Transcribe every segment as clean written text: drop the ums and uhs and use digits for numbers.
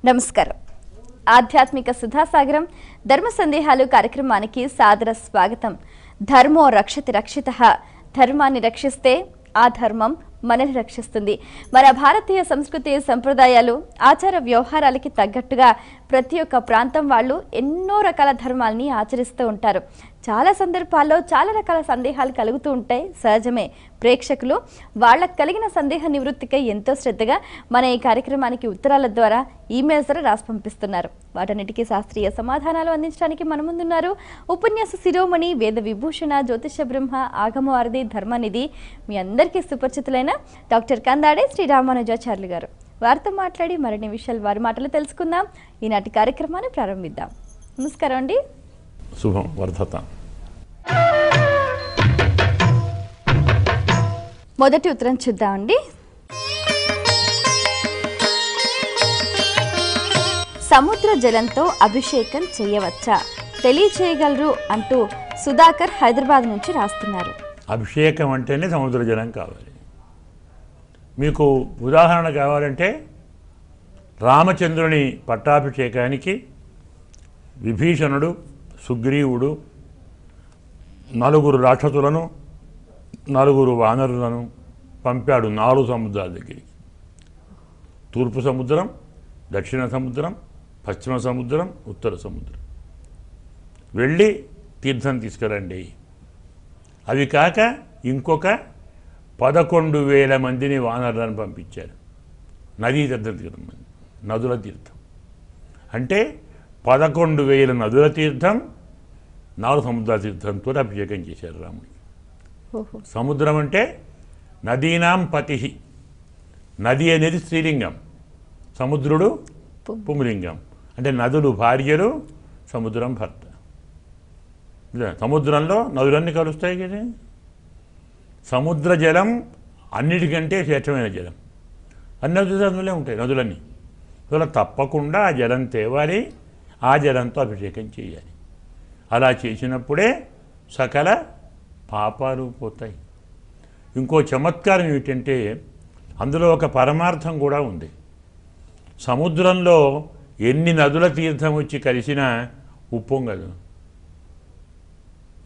నమస్కారం. ఆధ్యాత్మిక సుధాసాగరం ధర్మ సందేహాలు కార్యక్రమానికి సాదర స్వాగతం. ధర్మో రక్షతి రక్షితః. ధర్మాన్ని రక్షిస్తే ఆ ధర్మం మనల్ని రక్షిస్తుంది. మన భారతీయ సంస్కృతి సంప్రదాయాలు ఆచార వ్యవహారాలకి తగ్గట్టుగా ప్రతి ఒక్క ప్రాంతం వాళ్ళు ఎన్నో రకాల ధర్మాలని ఆచరిస్తూ ఉంటారు. చాలా సందర్భాల్లో చాలా రకాల సందేహాలు కలుగుతూ ఉంటాయి. సహజమే. ప్రేక్షకులు వాళ్ళకు కలిగిన సందేహ నివృత్తికై ఎంతో శ్రద్ధగా మన ఈ కార్యక్రమానికి ఉత్తరాల ద్వారా ఈమెయిల్స్ ద్వారా రాసి పంపిస్తున్నారు. వాటన్నిటికీ శాస్త్రీయ సమాధానాలు అందించడానికి మన ముందున్నారు ఉపన్యాస శిరోమణి, వేద విభూషణ, జ్యోతిష బ్రహ్మ, ఆగమవారధి, ధర్మనిధి, మీ అందరికీ సుపరిచితులైన డాక్టర్ కందాడే శ్రీ రామానుజాచార్యులు గారు. వారితో మాట్లాడి మరిన్ని విషయాలు వారి మాటలు తెలుసుకుందాం. ఈనాటి కార్యక్రమాన్ని ప్రారంభిద్దాం. నమస్కారం అండి. శుభం వర్ధత. మొదటి ఉత్తరం చూద్దామండి. సముద్ర జలంతో అభిషేకం చేయవచ్చా, తెలియచేయగలరు అంటూ సుధాకర్ హైదరాబాద్ నుంచి రాస్తున్నారు. అభిషేకం అంటేనే సముద్ర జలం కావాలి. మీకు ఉదాహరణ కావాలంటే రామచంద్రుని పట్టాభిషేకానికి విభీషణుడు, సుగ్రీవుడు, 4 రాక్షసులను 4 వానరులను పంపాడు 4 సముద్రాల దగ్గరికి. తూర్పు సముద్రం, దక్షిణ సముద్రం, పశ్చిమ సముద్రం, ఉత్తర సముద్రం. వెళ్ళి తీర్థం తీసుకురండి. అవి కాక ఇంకొక 11,000 మందిని వానరులను పంపించారు. నదీ తీర్థం, నదుల తీర్థం. అంటే 11,000 నదుల తీర్థం, 4 సముద్రాల తీర్థంతో అభిషేకం చేశారు రాముడికి. సముద్రం అంటే నదీనాం పతి. నది అనేది స్త్రీలింగం, సముద్రుడు పుంలింగం. అంటే నదులు భార్యలు, సముద్రం భర్త. సముద్రంలో నదులన్నీ కలుస్తాయి కదా. సముద్ర జలం అన్నిటికంటే శ్రేష్టమైన జలం. అన్ని నదులే ఉంటాయి, నదులన్నీ. అలా తప్పకుండా ఆ జలం తేవాలి, ఆ జలంతో అభిషేకం చేయాలి. అలా చేసినప్పుడే సకల పాపాలు పోతాయి. ఇంకో చమత్కారం ఏమిటంటే అందులో ఒక పరమార్థం కూడా ఉంది. సముద్రంలో ఎన్ని నదుల తీర్థం వచ్చి కలిసినా ఉప్పొంగదు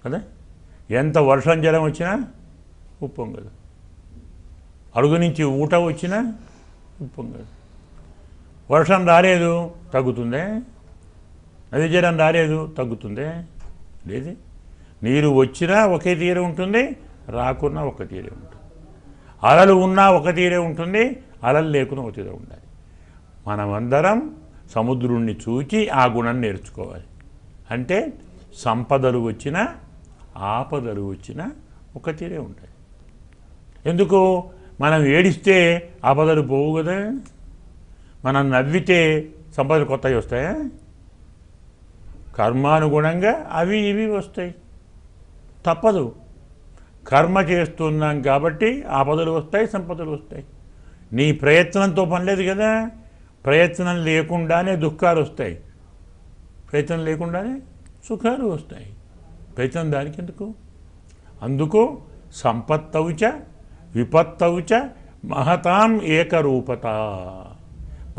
కదా. ఎంత వర్షం జలం వచ్చినా ఉప్పొంగదు. అడుగు నుంచి ఊట వచ్చినా ఉప్పొంగదు. వర్షం రాలేదు, తగ్గుతుందే. నది జలం రాలేదు, తగ్గుతుందే. లేదు. నీరు వచ్చినా ఒకే తీరే ఉంటుంది, రాకున్నా ఒక తీరే ఉంటుంది. అలలు ఉన్నా ఒక తీరే ఉంటుంది, అలలు లేకున్నా ఒక తీరే ఉండాలి. మనమందరం సముద్రుణ్ణి చూచి ఆ గుణం నేర్చుకోవాలి. అంటే సంపదలు వచ్చినా ఆపదలు వచ్చినా ఒక తీరే ఉంటాయి. ఎందుకు? మనం ఏడిస్తే ఆపదలు పోవు కదా. మనం నవ్వితే సంపదలు కొత్తవి వస్తాయా? కర్మానుగుణంగా అవి ఇవి వస్తాయి. తప్పదు. కర్మ చేస్తున్నాం కాబట్టి ఆపదలు వస్తాయి, సంపదలు వస్తాయి. నీ ప్రయత్నంతో పని లేదు కదా. ప్రయత్నం లేకుండానే దుఃఖాలు వస్తాయి, ప్రయత్నం లేకుండానే సుఖాలు వస్తాయి. ప్రయత్నం దానికి ఎందుకు? అందుకు సంపత్తౌచ విపత్తౌచ మహతాం ఏకరూపత.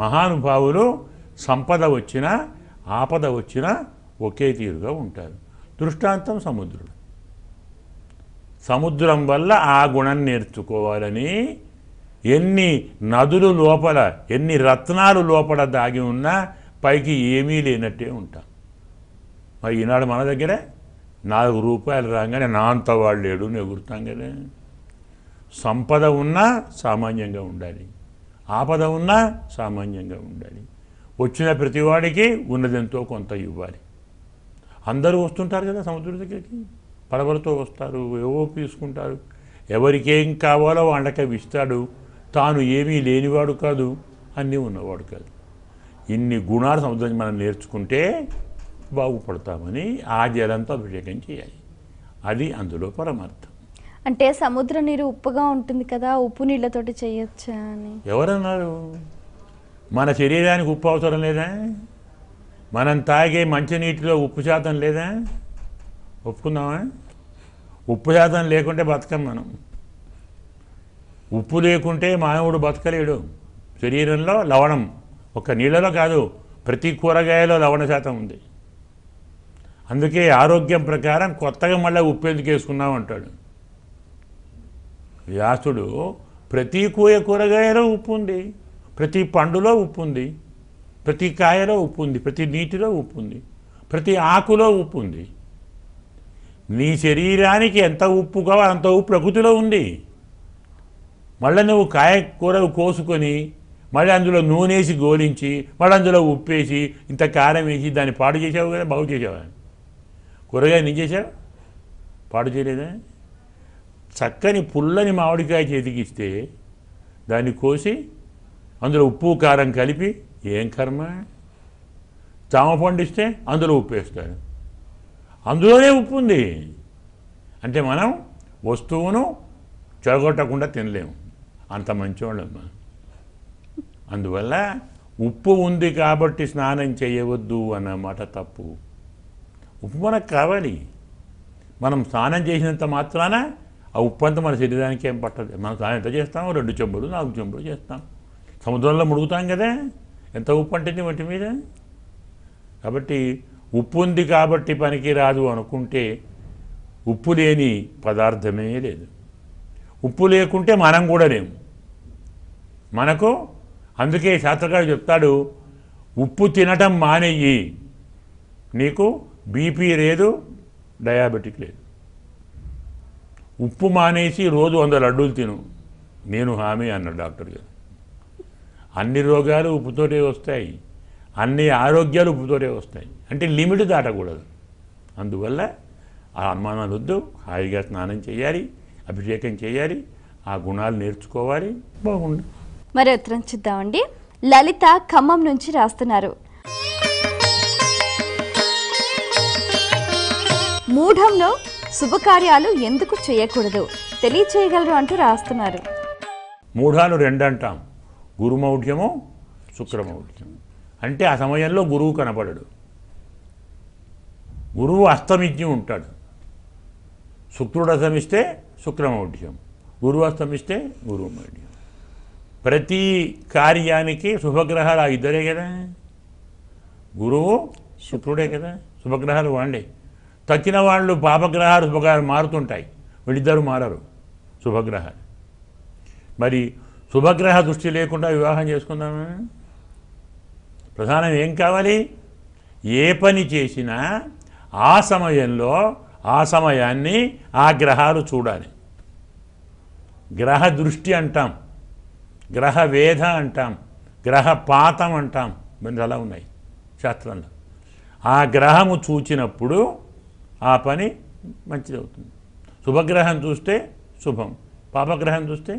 మహానుభావులు సంపద వచ్చినా ఆపద వచ్చినా ఒకే తీరుగా ఉంటారు. దృష్టాంతం సముద్రుడు. సముద్రం వల్ల ఆ గుణం నేర్చుకోవాలని ఎన్ని నదులు లోపల, ఎన్ని రత్నాలు లోపల దాగి ఉన్నా పైకి ఏమీ లేనట్టే ఉంటాం. మరి ఈనాడు మన దగ్గర 4 రూపాయలు రాగానే నా అంత వాడు లేడు ఎగురుతాం కదా. సంపద ఉన్నా సామాన్యంగా ఉండాలి, ఆపద ఉన్నా సామాన్యంగా ఉండాలి. వచ్చిన ప్రతివాడికి ఉన్నదెంతో కొంత ఇవ్వాలి. అందరూ వస్తుంటారు కదా సముద్రం దగ్గరికి, పడవలతో వస్తారు, ఏవో తీసుకుంటారు. ఎవరికేం కావాలో వాళ్ళకి అవి ఇస్తాడు. తాను ఏమీ లేనివాడు కాదు, అన్నీ ఉన్నవాడు కాదు. ఇన్ని గుణాలు సముద్రం మనం నేర్చుకుంటే బాగుపడతామని ఆ జలంతో అభిషేకం చేయాలి. అది అందులో పరమార్థం. అంటే సముద్ర నీరు ఉప్పుగా ఉంటుంది కదా, ఉప్పు నీళ్ళతోటి చేయొచ్చా అని ఎవరన్నారు? మన శరీరానికి ఉప్పు అవసరం లేదా? మనం తాగే మంచినీటిలో ఉప్పు శాతం లేదా? ఒప్పుకుందామా? ఉప్పు శాతం లేకుంటే బతకం మనం. ఉప్పు లేకుంటే మానవుడు బతకలేడు. శరీరంలో లవణం ఒక నీళ్ళలో కాదు, ప్రతి కూరగాయలో లవణ శాతం ఉంది. అందుకే ఆరోగ్యం ప్రకారం కొత్తగా మళ్ళీ ఉప్పు ఎందుకు వేసుకున్నాం అంటాడు వ్యాసుడు. ప్రతి కూరగాయలో ఉప్పు ఉంది, ప్రతి పండులో ఉప్పు ఉంది, ప్రతి కాయలో ఉప్పు ఉంది, ప్రతి నీటిలో ఉప్పు ఉంది, ప్రతి ఆకులో ఉప్పు ఉంది. నీ శరీరానికి ఎంత ఉప్పు కావాలో అంత ఉప్పు ప్రకృతిలో ఉంది. మళ్ళీ నువ్వు కూరలు కోసుకొని మళ్ళీ అందులో నూనె వేసి గోలించి మళ్ళీ అందులో ఉప్పు వేసి ఇంత కారం వేసి దాన్ని పాడు చేసావు కదా, బాగు చేసావా? కూరగాయ నీ చేసావు, పాడు చేయలేదా? చక్కని పుల్లని మామిడికాయ చేతికిస్తే దాన్ని కోసి అందులో ఉప్పు కారం కలిపి, ఏం కర్మ? జామ పండిస్తే అందులో ఉప్పు వేస్తాడు, అందులోనే ఉప్పు ఉంది. అంటే మనం వస్తువును చెడగొట్టకుండా తినలేము, అంత మంచివాళ్ళం మనం. అందువల్ల ఉప్పు ఉంది కాబట్టి స్నానం చేయవద్దు అన్నమాట తప్పు. ఉప్పు మనకు కావాలి. మనం స్నానం చేసినంత మాత్రాన ఆ ఉప్పు అంతా మన శరీరానికి ఏం పట్టదు. మనం స్నానం ఎంత చేస్తాము? 2 చెంబులు 4 చెంబులు చేస్తాం. సముద్రంలో ముడుగుతాం కదా, ఎంత ఉప్పు అంటుంది వంటి మీద. కాబట్టి ఉప్పు ఉంది కాబట్టి పనికి రాదు అనుకుంటే ఉప్పు లేని పదార్థమే లేదు. ఉప్పు లేకుంటే మనం కూడా లేము. మనకు అందుకే శాస్త్రకారుడు చెప్తాడు, ఉప్పు తినటం మానేయి, నీకు బీపీ లేదు, డయాబెటిక్ లేదు. ఉప్పు మానేసి రోజు 100 లడ్డూలు తిను, నేను హామీ అన్నాడు డాక్టర్ గారు. అన్ని రోగాలు ఉప్పుతోటే వస్తాయి, అన్ని ఆరోగ్యాలు ఉప్పుతోటే వస్తాయి. అంటే లిమిట్ దాటకూడదు. అందువల్ల ఆ అనుమానాలు వద్దు, హాయిగా స్నానం చేయాలి, అభిషేకం చేయాలి, ఆ గుణాలు నేర్చుకోవాలి, బాగుండు. మరి ఉత్తరం చూద్దామండి. లలిత ఖమ్మం నుంచి రాస్తున్నారు. మూఢంలో శుభకార్యాలు ఎందుకు చేయకూడదు తెలియచేయగలరు అంటూ రాస్తున్నారు. మూఢాలు 2 అంటాం, గురుమౌఢ్యము, శుక్రమౌఢ్యం. అంటే ఆ సమయంలో గురువు కనపడడు, గురువు అస్తమించి ఉంటాడు. శుక్రుడు అస్తమిస్తే శుక్రమౌఢ్యం, గురువు అస్తమిస్తే గురుమౌఢ్యం. ప్రతి కార్యానికి శుభగ్రహాలు ఆ ఇద్దరే కదా, గురువు శుక్రుడే కదా, శుభగ్రహాలు వాళ్లే. తక్కిన వాళ్ళు పాపగ్రహాలు శుభగ్రహాలు మారుతుంటాయి, వీళ్ళిద్దరూ మారరు శుభగ్రహాలు. మరి శుభగ్రహ దృష్టి లేకుండా వివాహం చేసుకుందామా? ప్రధానం ఏం కావాలి? ఏ పని చేసినా ఆ సమయంలో ఆ సమయాన్ని ఆ గ్రహాలు చూడాలి. గ్రహ దృష్టి అంటాం, గ్రహ వేధ అంటాం, గ్రహ పాతం అంటాం, మరి అలా ఉన్నాయి శాస్త్రంలో. ఆ గ్రహము చూచినప్పుడు ఆ పని మంచిదవుతుంది. శుభగ్రహం చూస్తే శుభం, పాపగ్రహం చూస్తే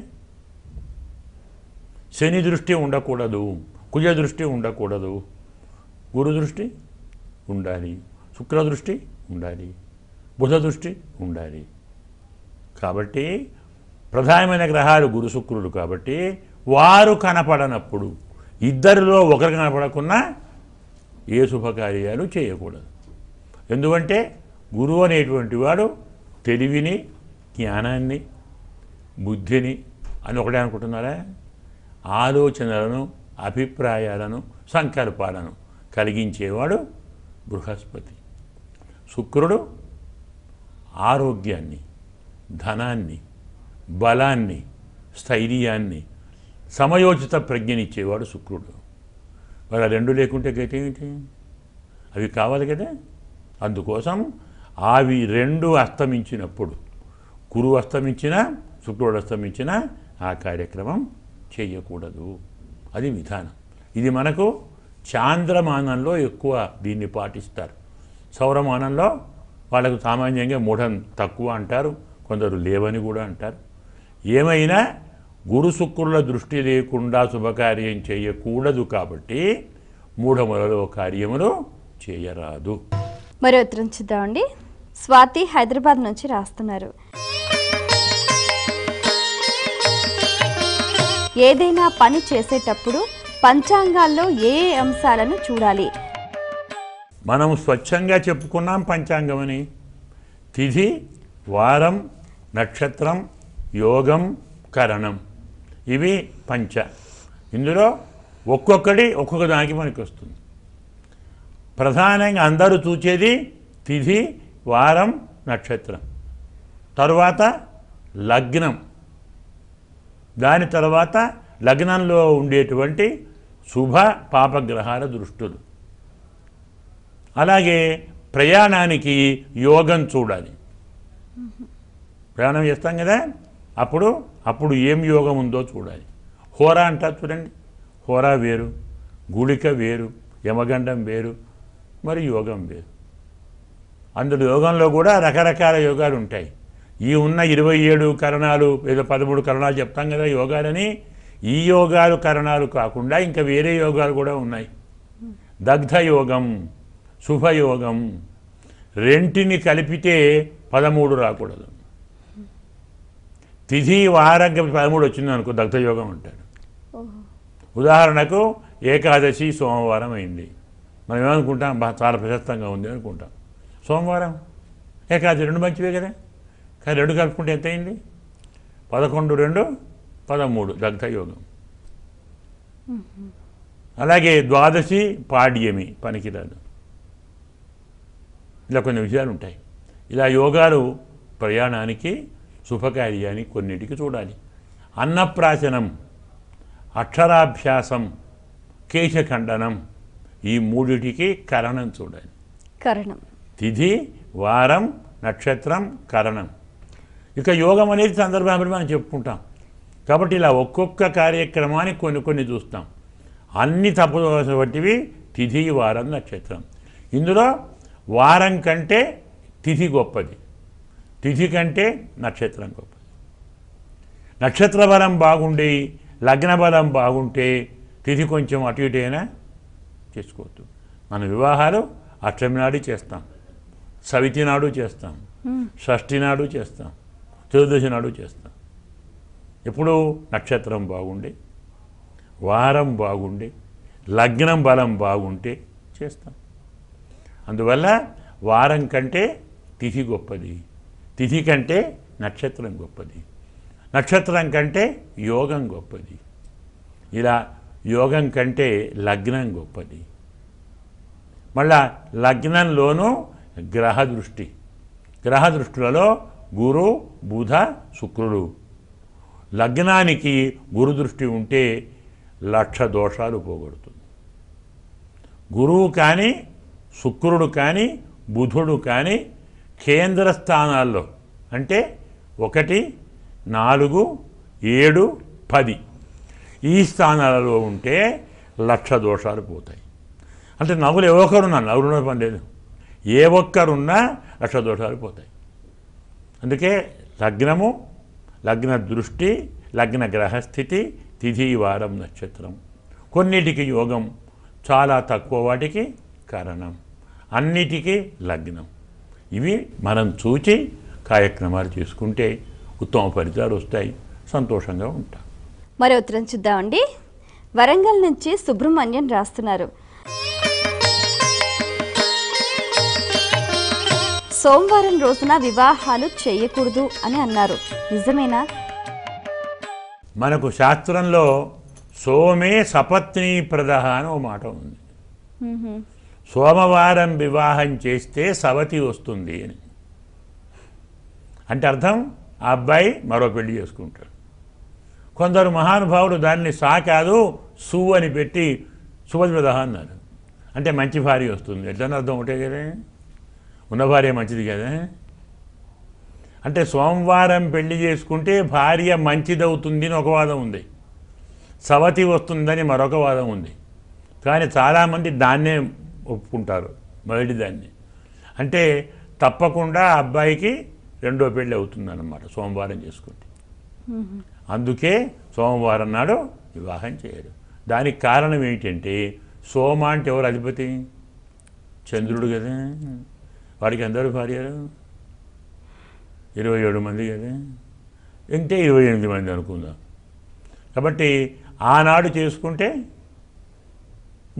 శని దృష్టి ఉండకూడదు, కుజ దృష్టి ఉండకూడదు, గురు దృష్టి ఉండాలి, శుక్ర దృష్టి ఉండాలి, బుధ దృష్టి ఉండాలి. కాబట్టి ప్రధానమైన గ్రహాలు గురు శుక్రుడు కాబట్టి వారు కనపడనప్పుడు, ఇద్దరిలో ఒకరు కనపడకున్నా ఏ శుభకార్యాలు చేయకూడదు. ఎందుకంటే గురువు అనేటువంటి వాడు తెలివిని, జ్ఞానాన్ని, బుద్ధిని అని ఒకటే అనుకుంటున్నారా? ఆలోచనలను, అభిప్రాయాలను, సంకల్పాలను కలిగించేవాడు బృహస్పతి. శుక్రుడు ఆరోగ్యాన్ని, ధనాన్ని, బలాన్ని, స్థైర్యాన్ని, సమయోచిత ప్రజ్ఞనిచ్చేవాడు శుక్రుడు. మరి ఆ 2 లేకుంటే గతి ఏమిటి? అవి కావాలి కదా. అందుకోసం అవి 2 అస్తమించినప్పుడు, గురువు అస్తమించినా శుక్రుడు అస్తమించినా ఆ కార్యక్రమం చేయకూడదు. అది విధానం. ఇది మనకు చాంద్రమానంలో ఎక్కువ దీన్ని పాటిస్తారు. సౌరమానంలో వాళ్ళకు సామాన్యంగా మూఢం తక్కువ అంటారు, కొందరు లేవని కూడా అంటారు. ఏమైనా గురు శుక్రుల దృష్టి లేకుండా శుభకార్యం చేయకూడదు కాబట్టి మూఢములలో కార్యములు చేయరాదు. మరి ఉత్తరం చూద్దామండి. స్వాతి హైదరాబాద్ నుంచి రాస్తున్నారు. ఏదైనా పని చేసేటప్పుడు పంచాంగాల్లో ఏ అంశాలను చూడాలి? మనం స్వచ్ఛంగా చెప్పుకున్నాం పంచాంగం అని. తిథి, వారం, నక్షత్రం, యోగం, కరణం, ఇవి పంచ. ఇందులో ఒక్కొక్కటి ఒక్కొక్క దానికి మనకి వస్తుంది. ప్రధానంగా అందరూ చూచేది తిథి, వారం, నక్షత్రం, తరువాత లగ్నం, దాని తర్వాత లగ్నంలో ఉండేటువంటి శుభ పాపగ్రహాల దృష్టులు. అలాగే ప్రయాణానికి యోగం చూడాలి. ప్రయాణం చేస్తాం కదా, అప్పుడు ఏం యోగం ఉందో చూడాలి. హోరా అంటారు చూడండి, హోరా వేరు, గుళిక వేరు, యమగండం వేరు, మరి యోగం వేరు. అందులో యోగంలో కూడా రకరకాల యోగాలు ఉంటాయి. ఈ ఉన్న 27 కరణాలు, ఏదో 13 కరణాలు చెప్తాం కదా యోగాలని, ఈ యోగాలు కరణాలు కాకుండా ఇంకా వేరే యోగాలు కూడా ఉన్నాయి. దగ్ధ యోగం, శుభయోగం, రెంటిని కలిపితే 13 రాకూడదు. తిథి వారం 13 వచ్చింది అనుకో దగ్ధయోగం అంటారు. ఉదాహరణకు ఏకాదశి సోమవారం అయింది, మనం ఏమనుకుంటాం, చాలా ప్రశస్తంగా ఉంది అనుకుంటాం. సోమవారం ఏకాదశి 2 మంచివే కదా, కానీ 2 కలుపుకుంటే ఎంత అయింది? 11, 2, 13 దగ్ధయోగం. అలాగే ద్వాదశి పాడ్యమి పనికిరాదు. ఇలా కొన్ని విషయాలు ఉంటాయి. ఇలా యోగాలు ప్రయాణానికి, శుభకార్యానికి కొన్నిటికి చూడాలి. అన్నప్రాశనం, అక్షరాభ్యాసం, కేశఖండనం, ఈ 3టికి కరణం చూడాలి. కరణం తిథి, వారం, నక్షత్రం, కరణం. ఇక యోగం అనేది సందర్భాన్ని మనం చెప్పుకుంటాం. కాబట్టి ఇలా ఒక్కొక్క కార్యక్రమానికి కొన్ని చూస్తాం. అన్ని తప్పవటివి తిథి, వారం, నక్షత్రం. ఇందులో వారం కంటే తిథి గొప్పది, తిథి కంటే నక్షత్రం గొప్పది. నక్షత్ర బలం బాగుండి లగ్న బలం బాగుంటే తిథి కొంచెం అటు ఇటు అయినా చేసుకోవద్దు. మన వివాహాలు అష్టమి నాడు చేస్తాం, సవితి నాడు చేస్తాం, షష్ఠి నాడు చేస్తాం, చతుర్దశి నాడు చేస్తాం. ఎప్పుడు నక్షత్రం బాగుండి, వారం బాగుండి, లగ్నం బలం బాగుంటే చేస్తాం. అందువల్ల వారం కంటే తిథి గొప్పది, తిథి కంటే నక్షత్రం గొప్పది, నక్షత్రం కంటే యోగం గొప్పది, ఇలా యోగం కంటే లగ్నం గొప్పది. మళ్ళా లగ్నంలోనూ గ్రహదృష్టి, గ్రహదృష్టిలలో గురు, బుధ, శుక్రుడు. లగ్నానికి గురుదృష్టి ఉంటే 1,00,000 దోషాలు పోగొడుతుంది. గురువు కానీ, శుక్రుడు కానీ, బుధుడు కానీ కేంద్ర స్థానాల్లో అంటే 1, 4, 7, 10 ఈ స్థానాలలో ఉంటే 1,00,000 దోషాలు పోతాయి. అంటే నవ్వులు ఏ ఒక్కరున్నా, నవ్వులున్న పని లేదు, ఏ ఒక్కరున్నా 1,00,000 దోషాలు పోతాయి. అందుకే లగ్నము, లగ్న దృష్టి, లగ్న గ్రహస్థితి, తిథి, వారం, నక్షత్రం, కొన్నిటికి యోగం, చాలా తక్కువ వాటికి కరణం, అన్నిటికీ లగ్నం. ఇవి మనం చూచి కార్యక్రమాలు చేసుకుంటే ఉత్తమ ఫలితాలు వస్తాయి, సంతోషంగా ఉంటాం. మరో ఉత్తరం చూద్దామండి. వరంగల్ నుంచి సుబ్రహ్మణ్యం రాస్తున్నారు. సోమవారం రోజున వివాహాలు చేయకూడదు అని అన్నారు, నిజమేనా? మనకు శాస్త్రంలో సోమే సపత్నీ ప్రదహ అని ఓ మాట ఉంది. సోమవారం వివాహం చేస్తే సవతి వస్తుంది అని. అంటే అర్థం ఆ అబ్బాయి మరో పెళ్లి చేసుకుంటాడు. కొందరు మహానుభావులు దాన్ని సా కాదు సు అని పెట్టి సువతి ప్రదహ అన్నారు. అంటే మంచి భార్య వస్తుంది. ఎట్లని అర్థం ఒకటే కదా, ఉన్న భార్య మంచిది కదా. అంటే సోమవారం పెళ్లి చేసుకుంటే భార్య మంచిదవుతుంది అని ఒక వాదం ఉంది, సవతి వస్తుందని మరొక వాదం ఉంది. కానీ చాలామంది దాన్నే ఒప్పుకుంటారు, మొదటి దాన్ని. అంటే తప్పకుండా అబ్బాయికి రెండో పెళ్ళి అవుతుందన్నమాట సోమవారం చేసుకుంటే. అందుకే సోమవారం నాడు వివాహం చేయరు. దానికి కారణం ఏంటంటే సోమ అంటే ఎవరు అధిపతి? చంద్రుడు కదా. వాడికి అందరూ భార్యలు 27 మంది కదా, అంటే 28 మంది అనుకుందాం. కాబట్టి ఆనాడు చేసుకుంటే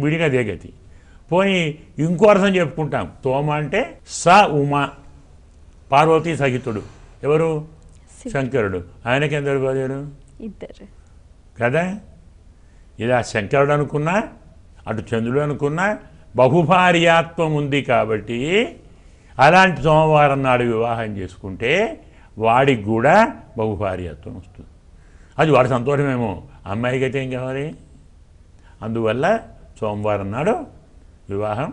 వీడికి అదే గతి. పోయి ఇంకో అర్థం చెప్పుకుంటాం, తోమ అంటే స ఉమా, పార్వతీ సహితుడు ఎవరు? శంకరుడు. ఆయనకి ఎందరు భార్యలు? 2 కదా. ఇలా శంకరుడు అనుకున్నా, అటు చంద్రుడు అనుకున్నా బహుభార్యాత్వం ఉంది కాబట్టి అలాంటి సోమవారం నాడు వివాహం చేసుకుంటే వాడికి కూడా బహుభార్యాత్వం వస్తుంది. అది వాడి సంతోషమేమో, అమ్మాయికి అయితే ఏం కావాలి. అందువల్ల సోమవారం నాడు వివాహం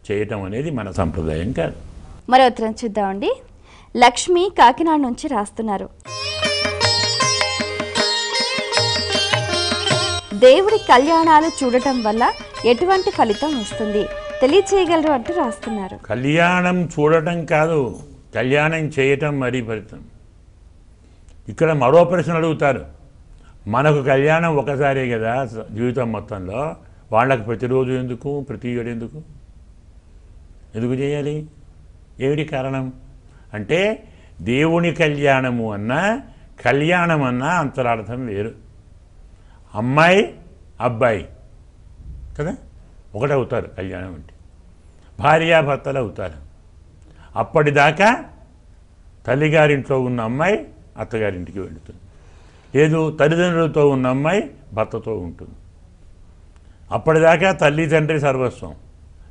చేయటం అనేది మన సంప్రదాయం కాదు. మరో ఉత్తరం చూద్దామండి. లక్ష్మి కాకినాడ నుంచి రాస్తున్నారు. దేవుడి కళ్యాణాలు చూడటం వల్ల ఎటువంటి ఫలితం వస్తుంది తెలియచేయగలరు అంటూ రాస్తున్నారు. కళ్యాణం చూడటం కాదు, కళ్యాణం చేయటం మరీ ఫలితం. ఇక్కడ మరో ప్రశ్న అడుగుతారు, మనకు కళ్యాణం ఒకసారే కదా జీవితం మొత్తంలో, వాళ్ళకు ప్రతిరోజు ఎందుకు, ప్రతి ఏడు ఎందుకు చేయాలి? ఏమిటి కారణం అంటే దేవుని కళ్యాణము అన్నా కళ్యాణం అన్నా అంతరార్థం వేరు. అమ్మాయి అబ్బాయి కదా ఒకటవుతారు కళ్యాణం అంటే, భార్యాభర్తలు అవుతారు. అప్పటిదాకా తల్లిగారింట్లో ఉన్న అమ్మాయి అత్తగారింటికి వెళుతుంది, లేదు తల్లిదండ్రులతో ఉన్న అమ్మాయి భర్తతో ఉంటుంది. అప్పటిదాకా తల్లి తండ్రి సర్వస్వం,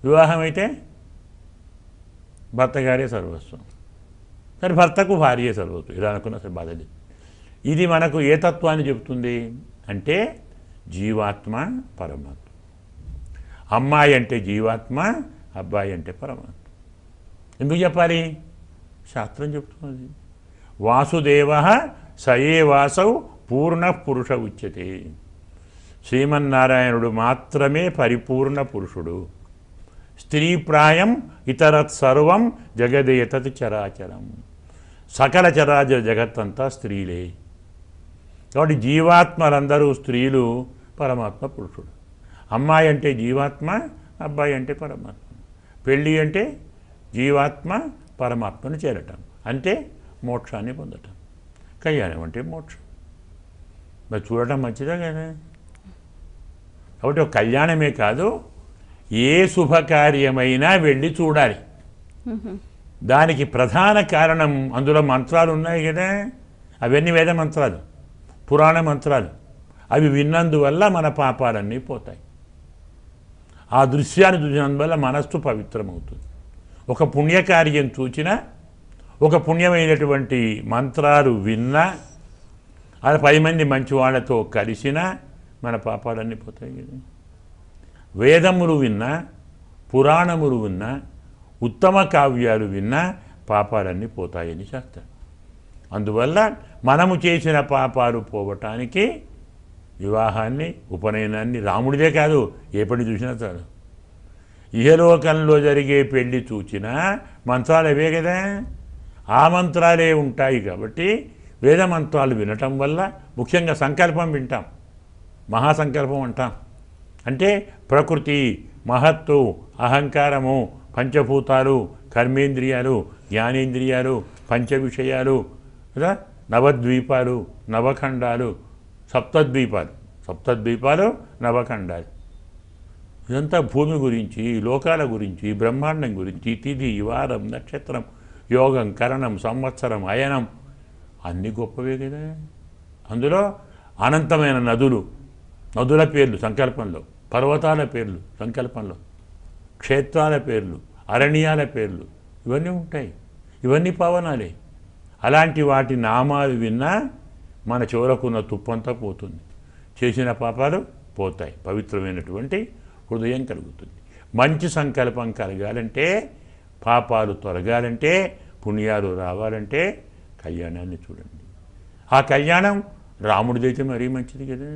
వివాహం అయితే భర్తగారే సర్వస్వం, సరే భర్తకు భార్యే సర్వస్వం. ఇలా అనుకున్న సరే బాధ లేదు. ఇది మనకు ఏ తత్వాన్ని చెబుతుంది అంటే జీవాత్మ పరమాత్మ. అమ్మాయి అంటే జీవాత్మ, అబ్బాయి అంటే పరమాత్మ. ఎందుకు చెప్పాలి? శాస్త్రం చెప్తున్నది. వాసుదేవ సయే వాసౌ పూర్ణ పురుష ఉచ్యతే. శ్రీమన్నారాయణుడు మాత్రమే పరిపూర్ణ పురుషుడు. స్త్రీ ప్రాయం ఇతరత్ సర్వం జగదేతత్ చరాచరం. సకల చరాచర జగత్తంతా స్త్రీలే. కాబట్టి జీవాత్మలందరూ స్త్రీలు, పరమాత్మ పురుషుడు. అమ్మాయి అంటే జీవాత్మ, అబ్బాయి అంటే పరమాత్మ. పెళ్ళి అంటే జీవాత్మ పరమాత్మను చేరటం, అంటే మోక్షాన్ని పొందటం. కళ్యాణం అంటే మోక్షం. మరి చూడటం మంచిదా కదా? కాబట్టి ఒక కళ్యాణమే కాదు, ఏ శుభకార్యమైనా వెళ్ళి చూడాలి. దానికి ప్రధాన కారణం అందులో మంత్రాలు ఉన్నాయి కదా, అవన్నీ వేద మంత్రాలు, పురాణ మంత్రాలు. అవి విన్నందువల్ల మన పాపాలన్నీ పోతాయి. ఆ దృశ్యాన్ని చూసినందువల్ల మనస్సు పవిత్రమవుతుంది. ఒక పుణ్యకార్యం చూచినా, ఒక పుణ్యమైనటువంటి మంత్రాలు విన్నా, అది 10 మంది మంచి వాళ్ళతో కలిసినా మన పాపాలన్నీ పోతాయి కదా. వేదములు విన్నా, పురాణములు విన్నా, ఉత్తమ కావ్యాలు విన్నా పాపాలన్నీ పోతాయని శాస్త్రం. అందువల్ల మనము చేసిన పాపాలు పోవటానికి వివాహాన్ని, ఉపనయనాన్ని, రాముడిదే కాదు ఏ పెళ్లి చూసినా చాలు. ఇహలోకంలో జరిగే పెళ్లి చూచినా మంత్రాలు అవే కదా, ఆ మంత్రాలే ఉంటాయి. కాబట్టి వేద మంత్రాలు వినటం వల్ల, ముఖ్యంగా సంకల్పం వింటాం, మహాసంకల్పం అంటాం. అంటే ప్రకృతి, మహత్తు, అహంకారము, పంచభూతాలు, కర్మేంద్రియాలు, జ్ఞానేంద్రియాలు, పంచ విషయాలు కదా, నవద్వీపాలు, నవఖండాలు, సప్తద్వీపాలు, నవఖండాలు. ఇదంతా భూమి గురించి, లోకాల గురించి, బ్రహ్మాండం గురించి, తిథి, వారం, నక్షత్రం, యోగం, కరణం, సంవత్సరం, అయనం అన్నీ గొప్పవే కదా. అందులో అనంతమైన నదుల పేర్లు సంకల్పంలో, పర్వతాల పేర్లు సంకల్పంలో, క్షేత్రాల పేర్లు, అరణ్యాల పేర్లు, ఇవన్నీ ఉంటాయి. ఇవన్నీ పవనాలే. అలాంటి వాటి నామాలు విన్నా మన చివరకున్న తుప్పంతా పోతుంది, చేసిన పాపాలు పోతాయి, పవిత్రమైనటువంటి హృదయం కలుగుతుంది. మంచి సంకల్పం కలగాలంటే, పాపాలు తొలగాలంటే, పుణ్యాలు రావాలంటే కళ్యాణాన్ని చూడండి. ఆ కళ్యాణం రాముడిదైతే మరీ మంచిది కదా,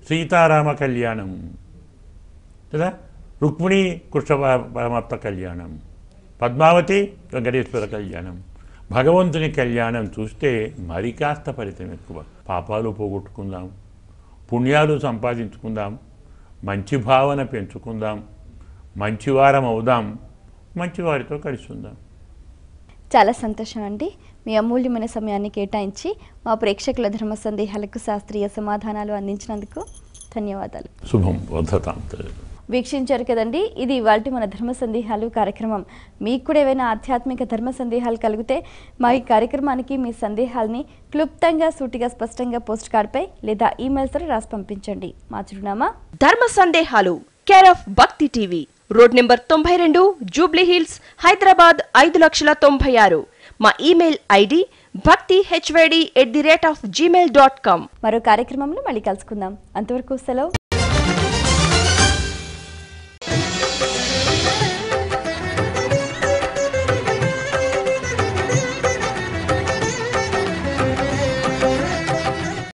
సీతారామ కళ్యాణం కదా, రుక్మిణి కృష్ణ పరమాత్మ కళ్యాణం, పద్మావతి వెంకటేశ్వర కళ్యాణం, భగవంతుని కళ్యాణం చూస్తే మరి కాస్త ఫలితం ఎక్కువ. పాపాలు పోగొట్టుకుందాం, పుణ్యాలు సంపాదించుకుందాం, మంచి భావన పెంచుకుందాం, మంచివారం అవుదాం, మంచివారితో కలిసి ఉందాం. చాలా సంతోషం అండి. మీ అమూల్యమైన సమయాన్ని కేటాయించి మా ప్రేక్షకుల ధర్మ సందేహాలకు శాస్త్రీయ సమాధానాలు అందించినందుకు ధన్యవాదాలు. శుభం వదతాం. వీక్షించారు కదండి, ఇది ఇవాల్టి మన ధర్మ సందేహాలు కార్యక్రమం. మీకు కూడా ఏవైనా ఆధ్యాత్మిక ధర్మ సందేహాలు కలిగితే మా ఈ కార్యక్రమానికి మీ సందేహాలని క్లుప్తంగా, సూటిగా, స్పష్టంగా పోస్ట్ కార్డ్పై లేదా ఈమెయిల్స్ ద్వారా రాసి పంపించండి. మా చిరునామా ధర్మ సందేహాలు, కేర్ ఆఫ్ భక్తి TV, road number 92, Jubilee hills, Hyderabad 5,96,000. మా ఈమెయిల్ ఐడి bhaktihyd@gmail.com. మరో కార్యక్రమంలో మళ్ళీ కలుసుకుందాం. అంతవరకు సెలవు.